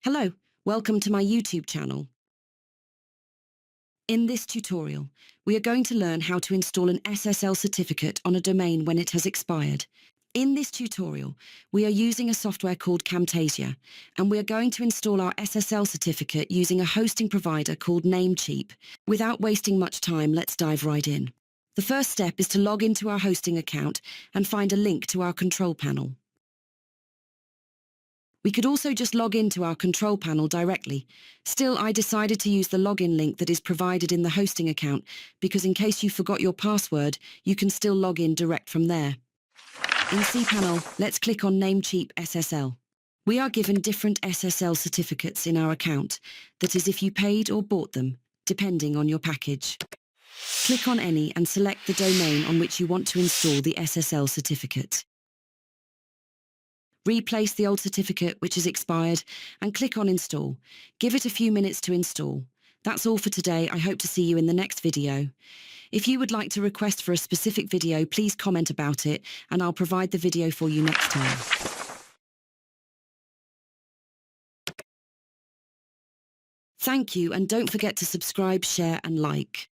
Hello, welcome to my YouTube channel. In this tutorial, we are going to learn how to install an SSL certificate on a domain when it has expired. In this tutorial, we are using a software called Camtasia, and we are going to install our SSL certificate using a hosting provider called Namecheap. Without wasting much time, let's dive right in. The first step is to log into our hosting account and find a link to our control panel. We could also just log into our control panel directly. Still, I decided to use the login link that is provided in the hosting account because in case you forgot your password, you can still log in direct from there. In cPanel, let's click on Namecheap SSL. We are given different SSL certificates in our account, that is if you paid or bought them, depending on your package. Click on any and select the domain on which you want to install the SSL certificate. Replace the old certificate which has expired and click on Install. Give it a few minutes to install. That's all for today. I hope to see you in the next video. If you would like to request for a specific video, please comment about it and I'll provide the video for you next time. Thank you, and don't forget to subscribe, share and like.